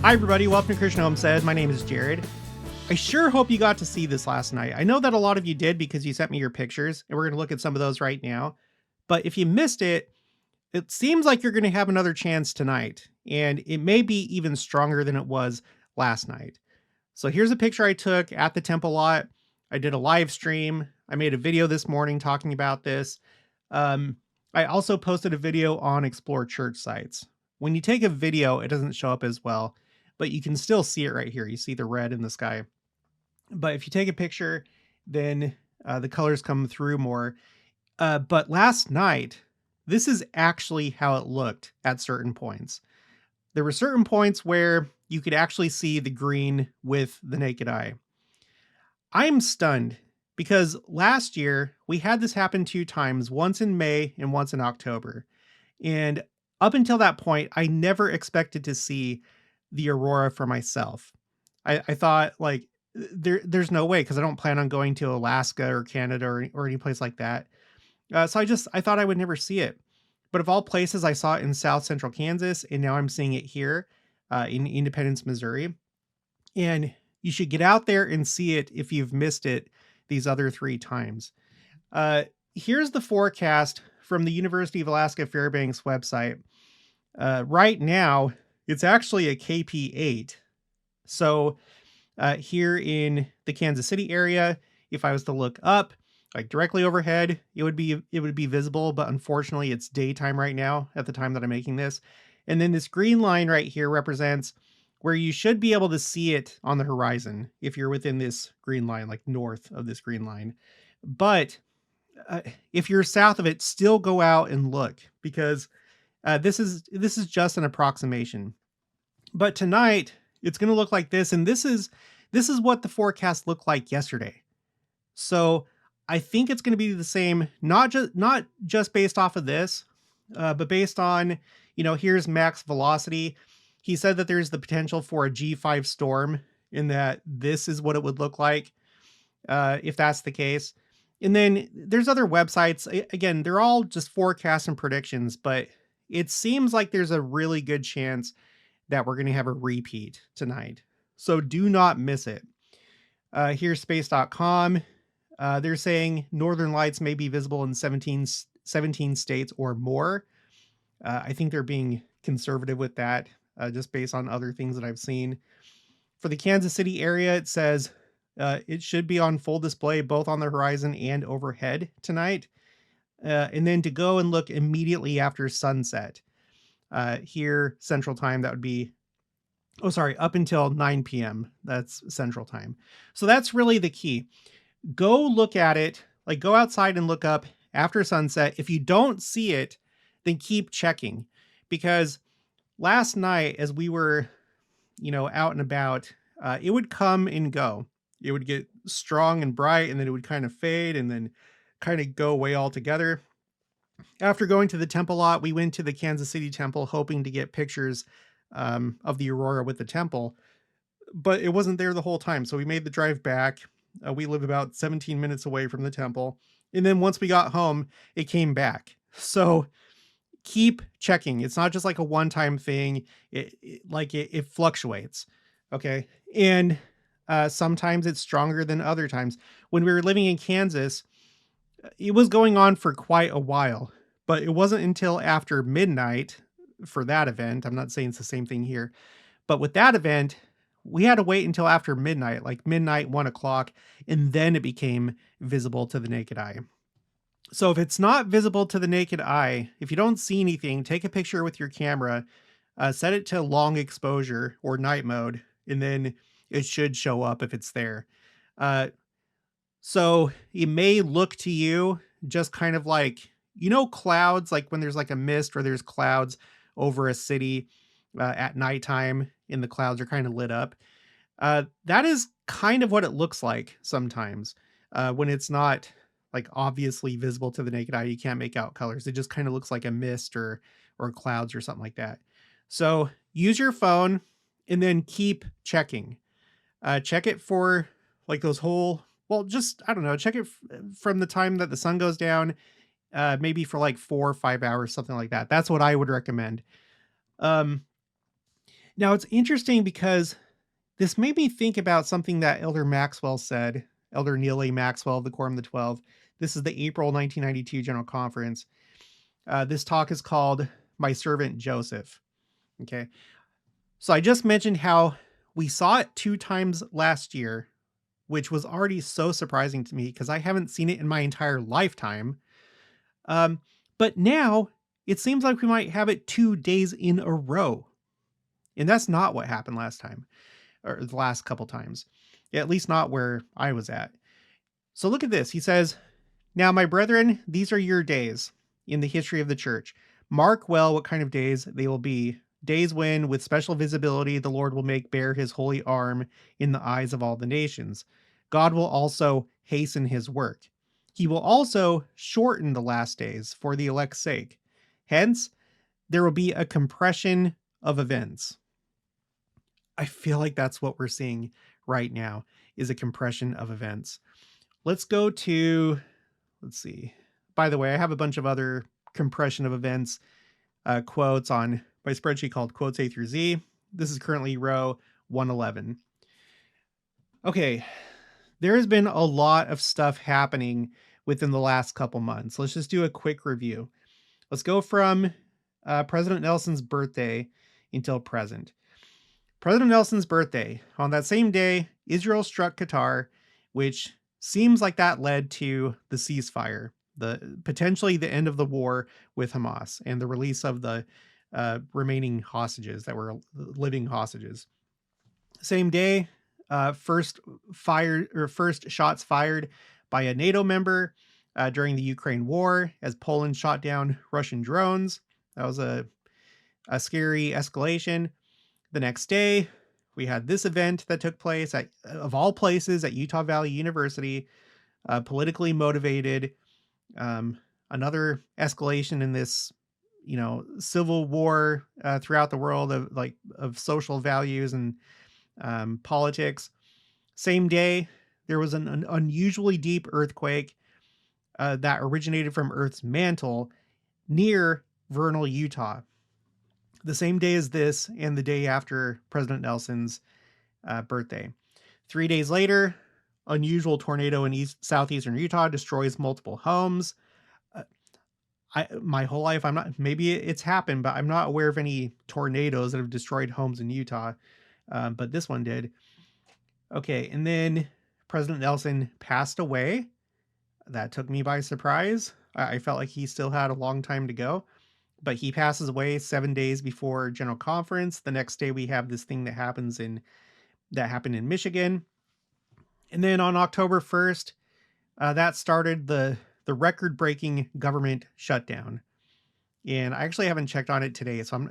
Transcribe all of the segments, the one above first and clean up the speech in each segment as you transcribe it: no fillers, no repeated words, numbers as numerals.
Hi everybody, welcome to Christian Homestead. My name is Jared. I sure hope you got to see this last night. I know that a lot of you did because you sent me your pictures, and we're going to look at some of those right now. But if you missed it, it seems like you're going to have another chance tonight, and it may be even stronger than it was last night. So here's a picture I took at the temple lot. I did a live stream. I made a video this morning talking about this. I also posted a video on Explore Church sites. When you take a video, it doesn't show up as well, but you can still see it right here. You see the red in the sky. But if you take a picture, then the colors come through more. But last night, this is actually how it looked at certain points. There were certain points where you could actually see the green with the naked eye. I am stunned because last year we had this happen 2 times, once in May and once in October. And up until that point, I never expected to see the Aurora for myself. I thought like there's no way because I don't plan on going to Alaska or Canada or any place like that. So I thought I would never see it. But of all places, I saw it in South Central Kansas, and now I'm seeing it here in Independence, Missouri. And you should get out there and see it if you've missed it these other 3 times. Here's the forecast from the University of Alaska Fairbanks website. Right now, it's actually a KP8. So here in the Kansas City area, if I was to look up, like directly overhead, it would be visible, but unfortunately it's daytime right now at the time that I'm making this. And then this green line right here represents where you should be able to see it on the horizon if you're within this green line, like north of this green line. But if you're south of it, still go out and look because this is just an approximation. But tonight it's going to look like this, and this is what the forecast looked like yesterday. So I think it's going to be the same, not just based off of this, but based on, here's max velocity. He said that there's the potential for a G5 storm, in that this is what it would look like if that's the case. And then there's other websites. Again, they're all just forecasts and predictions, but it seems like there's a really good chance that we're going to have a repeat tonight. So do not miss it. Here's space.com. They're saying northern lights may be visible in 17 states or more. I think they're being conservative with that, just based on other things that I've seen. For the Kansas City area, it says it should be on full display both on the horizon and overhead tonight. And then to go and look immediately after sunset. Here, Central Time, that would be, up until 9 p.m. That's Central Time. So that's really the key. Go look at it, like go outside and look up after sunset. If you don't see it, then keep checking, because last night as we were, out and about, it would come and go. It would get strong and bright, and then it would kind of fade and then kind of go away altogether. After going to the temple lot, we went to the Kansas City temple hoping to get pictures of the Aurora with the temple, but it wasn't there the whole time. So we made the drive back. We live about 17 minutes away from the temple. And then once we got home, it came back. So keep checking. It's not just like a one-time thing. It fluctuates. Okay. And sometimes it's stronger than other times. When we were living in Kansas, it was going on for quite a while, but it wasn't until after midnight for that event. I'm not saying it's the same thing here, but with that event, we had to wait until after midnight, like midnight, 1 o'clock, and then it became visible to the naked eye. So if it's not visible to the naked eye, if you don't see anything, take a picture with your camera, set it to long exposure or night mode, and then it should show up if it's there. So it may look to you just kind of like, clouds, like when there's like a mist or there's clouds over a city at nighttime and the clouds are kind of lit up. That is kind of what it looks like sometimes when it's not like obviously visible to the naked eye. You can't make out colors. It just kind of looks like a mist or clouds or something like that. So use your phone and then keep checking. Check it for like those whole, check it from the time that the sun goes down, maybe for like 4 or 5 hours, something like that. That's what I would recommend. Now, it's interesting because this made me think about something that Elder Maxwell said, Elder Neil A. Maxwell of the Quorum of the Twelve. This is the April 1992 General Conference. This talk is called My Servant Joseph. Okay. So I just mentioned how we saw it 2 times last year, which was already so surprising to me because I haven't seen it in my entire lifetime. Um, but now it seems like we might have it 2 days in a row. And that's not what happened last time, or the last couple times. At least not where I was at. So look at this. He says, "Now, my brethren, these are your days in the history of the church. Mark well what kind of days they will be. Days when, with special visibility, the Lord will make bare his holy arm in the eyes of all the nations. God will also hasten his work. He will also shorten the last days for the elect's sake. Hence, there will be a compression of events." I feel like that's what we're seeing right now, is a compression of events. Let's go to, let's see. By the way, I have a bunch of other compression of events quotes on my spreadsheet called Quotes A through Z. This is currently row 111. Okay, there has been a lot of stuff happening within the last couple months. Let's just do a quick review. Let's go from President Nelson's birthday until present. President Nelson's birthday. On that same day, Israel struck Qatar, which seems like that led to the ceasefire, potentially the end of the war with Hamas and the release of the remaining hostages that were living hostages. Same day, first shots fired by a NATO member during the Ukraine war as Poland shot down Russian drones. That was a scary escalation. The next day, we had this event that took place of all places, at Utah Valley University, politically motivated. Another escalation in this, civil war throughout the world of social values and politics. Same day, there was an unusually deep earthquake that originated from Earth's mantle near Vernal, Utah. The same day as this and the day after President Nelson's birthday. 3 days later, unusual tornado in southeastern Utah destroys multiple homes. My whole life, maybe it's happened, but I'm not aware of any tornadoes that have destroyed homes in Utah. But this one did. Okay, and then President Nelson passed away. That took me by surprise. I felt like he still had a long time to go. But he passes away 7 days before General Conference. The next day we have this thing that happened in Michigan. And then on October 1st, that started the record-breaking government shutdown. And I actually haven't checked on it today, so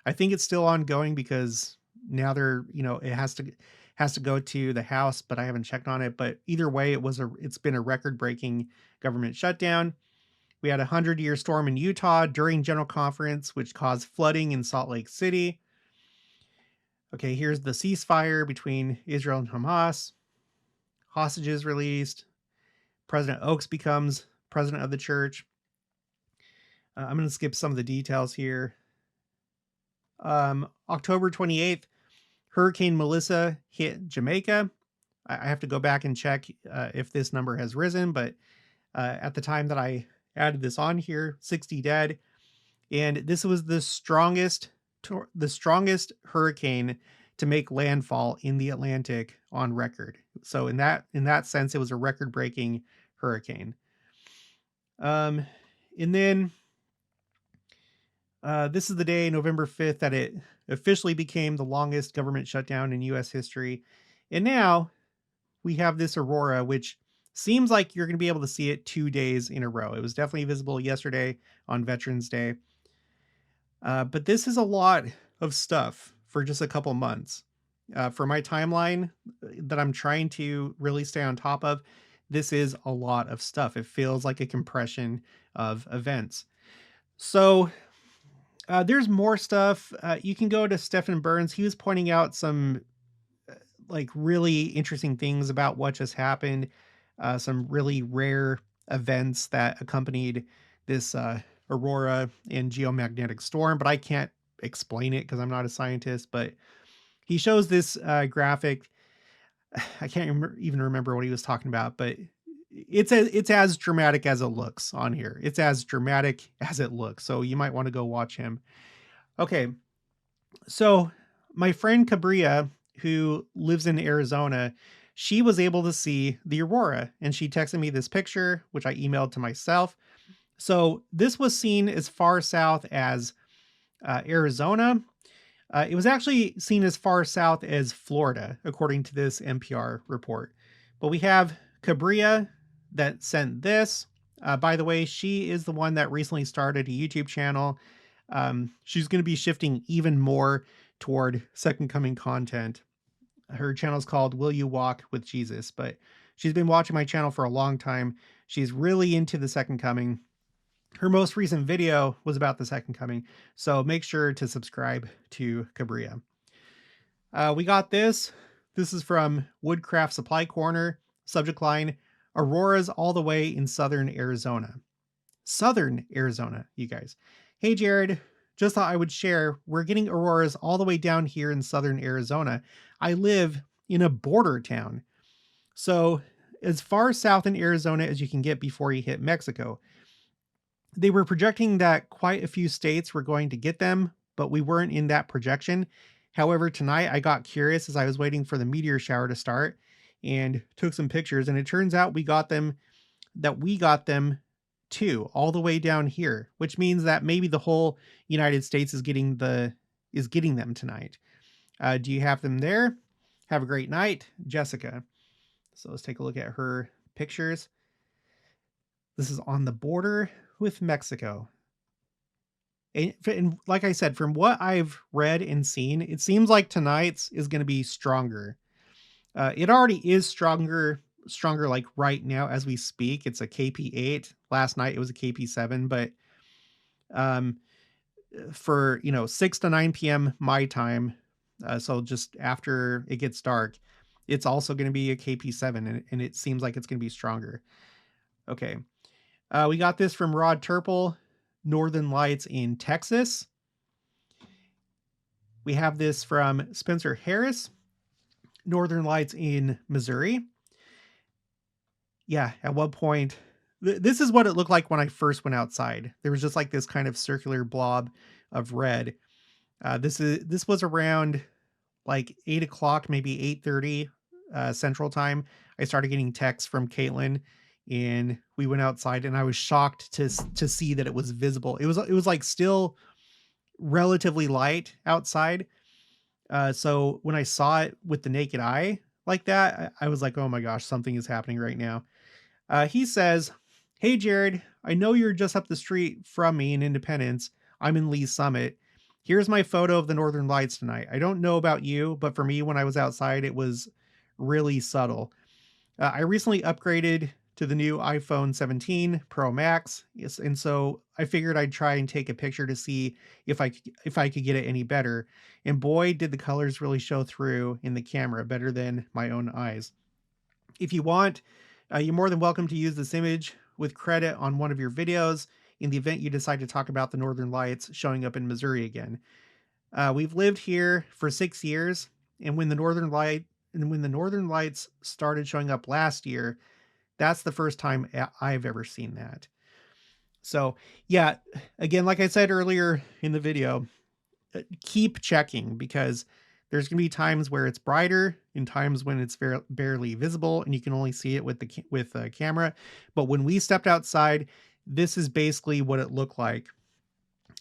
I think it's still ongoing because now it has to go to the House, but I haven't checked on it. But either way, it's been a record-breaking government shutdown. We had a 100-year storm in Utah during General Conference, which caused flooding in Salt Lake City. Okay, here's the ceasefire between Israel and Hamas. Hostages released. President Oaks becomes president of the church. I'm going to skip some of the details here. October 28th, Hurricane Melissa hit Jamaica. I have to go back and check if this number has risen, but at the time that I added this on here, 60 dead. And this was the strongest hurricane to make landfall in the Atlantic on record. So in that sense, it was a record-breaking hurricane. And then this is the day, November 5th, that it officially became the longest government shutdown in U.S. history. And now we have this Aurora, which seems like you're going to be able to see it 2 days in a row. It was definitely visible yesterday on Veterans Day. But this is a lot of stuff for just a couple months. For my timeline that I'm trying to really stay on top of, this is a lot of stuff. It feels like a compression of events. So there's more stuff. You can go to Stephen Burns. He was pointing out some really interesting things about what just happened. Some really rare events that accompanied this Aurora and geomagnetic storm, but I can't explain it because I'm not a scientist, but he shows this graphic. I can't even remember what he was talking about, but it's as dramatic as it looks on here. It's as dramatic as it looks. So you might want to go watch him. Okay. So my friend Cabria, who lives in Arizona, she was able to see the aurora and she texted me this picture, which I emailed to myself. So this was seen as far south as Arizona. It was actually seen as far south as Florida, according to this NPR report. But we have Cabria that sent this. By the way, she is the one that recently started a YouTube channel. She's going to be shifting even more toward Second Coming content. Her channel is called Will You Walk with Jesus? But she's been watching my channel for a long time. She's really into the Second Coming. Her most recent video was about the Second Coming, so make sure to subscribe to Cabria. We got this. This is from Woodcraft Supply Corner. Subject line, Auroras all the way in southern Arizona. Southern Arizona, you guys. Hey, Jared, just thought I would share. We're getting auroras all the way down here in southern Arizona. I live in a border town. So as far south in Arizona as you can get before you hit Mexico. They were projecting that quite a few states were going to get them, but we weren't in that projection. However, tonight I got curious as I was waiting for the meteor shower to start and took some pictures, and it turns out we got them too, all the way down here, which means that maybe the whole United States is getting them tonight. Do you have them there? Have a great night, Jessica. So let's take a look at her pictures. This is on the border with Mexico. And like I said, from what I've read and seen, it seems like tonight's is going to be stronger. It already is stronger like right now as we speak. It's a KP8. Last night it was a KP7, but for 6 to 9 p.m. my time, so just after it gets dark, it's also going to be a KP7, and it seems like it's going to be stronger. Okay. We got this from Rod Turple, Northern Lights in Texas. We have this from Spencer Harris, Northern Lights in Missouri. Yeah, at one point, this is what it looked like when I first went outside. There was just like this kind of circular blob of red. This was around like 8 o'clock, maybe 8:30 Central Time. I started getting texts from Caitlin, and we went outside, and I was shocked to see that it was visible. It was like still relatively light outside. So when I saw it with the naked eye like that, I was like, oh my gosh, something is happening right now. He says, hey, Jared, I know you're just up the street from me in Independence. I'm in Lee's Summit. Here's my photo of the Northern Lights tonight. I don't know about you, but for me, when I was outside, it was really subtle. I recently upgraded to the new iPhone 17 Pro Max. Yes, and so I figured I'd try and take a picture to see if I could get it any better. And boy, did the colors really show through in the camera better than my own eyes. If you want, you're more than welcome to use this image with credit on one of your videos in the event you decide to talk about the Northern Lights showing up in Missouri again. We've lived here for 6 years, and when the Northern Lights started showing up last year, that's the first time I've ever seen that. So yeah, again, like I said earlier in the video, keep checking, because there's going to be times where it's brighter and times when it's barely visible and you can only see it with the camera. But when we stepped outside, this is basically what it looked like.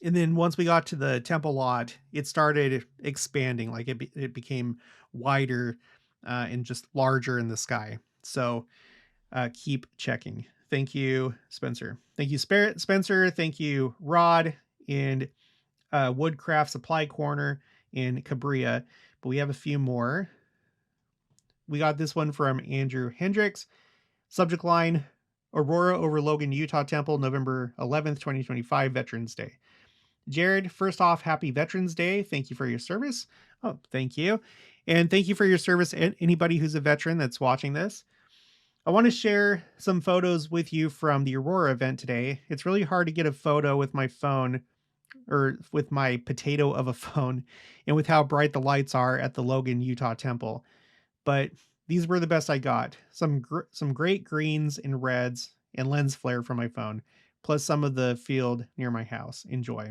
And then once we got to the temple lot, it started expanding, like it became wider and just larger in the sky. So keep checking. Thank you, Spencer. Thank you, Spencer. Thank you, Rod, and Woodcraft Supply Corner in Cabria. But we have a few more. We got this one from Andrew Hendricks. Subject line, Aurora over Logan, Utah Temple, November 11th, 2025, Veterans Day. Jared, first off, happy Veterans Day. Thank you for your service. Oh, thank you. And thank you for your service, anybody who's a veteran that's watching this. I want to share some photos with you from the Aurora event today. It's really hard to get a photo with my phone or with my potato of a phone, and with how bright the lights are at the Logan, Utah temple. But these were the best I got. Some great greens and reds and lens flare from my phone, plus some of the field near my house. Enjoy.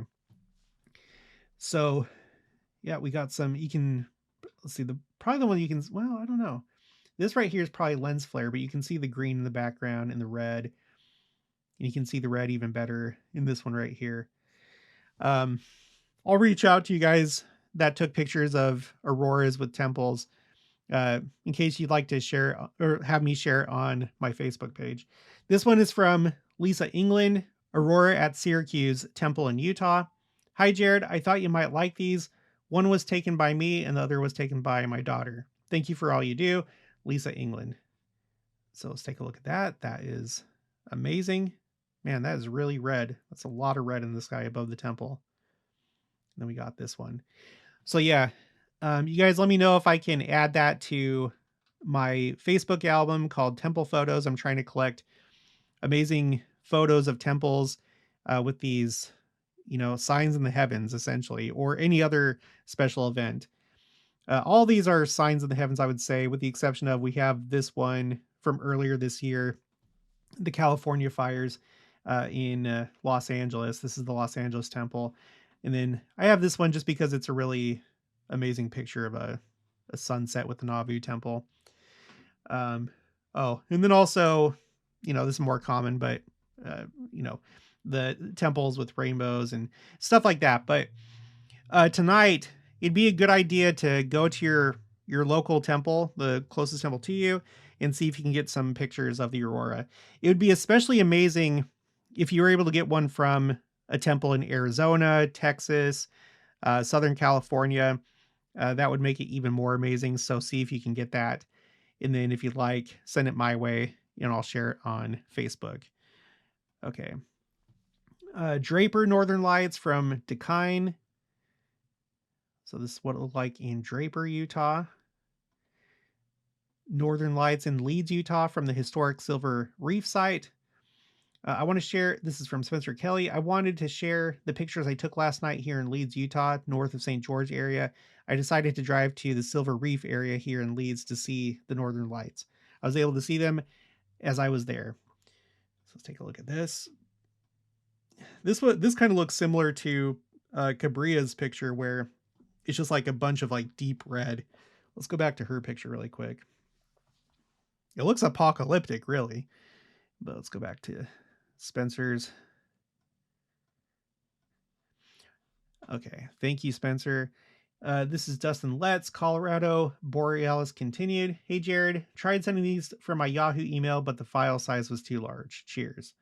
So yeah, we got some, you can, let's see, probably the one you can, well, I don't know. This right here is probably lens flare, but you can see the green in the background and the red. And you can see the red even better in this one right here. I'll reach out to you guys that took pictures of auroras with temples, in case you'd like to share or have me share on my Facebook page. This one is from Lisa England, Aurora at Syracuse Temple in Utah. Hi, Jared. I thought you might like these. One was taken by me and the other was taken by my daughter. Thank you for all you do, Lisa England. So let's take a look at that. That is amazing. Man, that is really red. That's a lot of red in the sky above the temple. And then we got this one. So yeah, you guys let me know if I can add that to my Facebook album called Temple Photos. I'm trying to collect amazing photos of temples with these, signs in the heavens, essentially, or any other special event. All these are signs in the heavens, I would say, with the exception of we have this one from earlier this year, the California fires in Los Angeles. This is the Los Angeles temple. And then I have this one just because it's a really amazing picture of a sunset with the Nauvoo temple. And then also, this is more common, but, the temples with rainbows and stuff like that. But tonight, it'd be a good idea to go to your local temple, the closest temple to you, and see if you can get some pictures of the aurora. It would be especially amazing if you were able to get one from a temple in Arizona, Texas, Southern California. That would make it even more amazing. So see if you can get that. And then if you'd like, send it my way and I'll share it on Facebook. Okay. Draper Northern Lights from Dekine. So this is what it looked like in Draper, Utah. Northern Lights in Leeds, Utah from the historic Silver Reef site. I want to share, this is from Spencer Kelly. I wanted to share the pictures I took last night here in Leeds, Utah, north of St. George area. I decided to drive to the Silver Reef area here in Leeds to see the Northern Lights. I was able to see them as I was there. So let's take a look at this. This kind of looks similar to Cabria's picture where it's just like a bunch of like deep red. Let's go back to her picture really quick. It looks apocalyptic, really. But let's go back to Spencer's. Okay, thank you, Spencer. This is Dustin Letts, Colorado. Borealis continued. Hey, Jared, tried sending these from my Yahoo email, but the file size was too large. Cheers.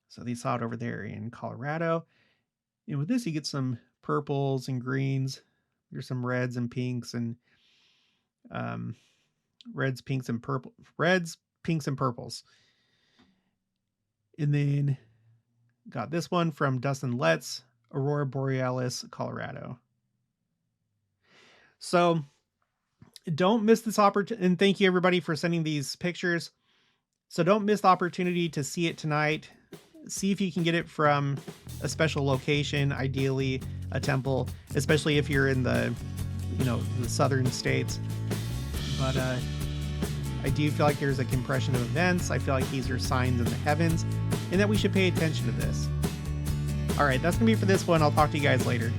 So they saw it over there in Colorado. And with this, you get some purples and greens. There's some reds and pinks and reds, pinks, and purple. Reds, pinks, and purples. And then got this one from Dustin Letts, Aurora Borealis, Colorado. So don't miss this opportunity. And thank you everybody for sending these pictures. So don't miss the opportunity to see it tonight. See if you can get it from a special location, ideally a temple, especially if you're in the southern states. But I do feel like there's a compression of events. I feel like these are signs in the heavens and that we should pay attention to this. All right, that's going to be for this one. I'll talk to you guys later.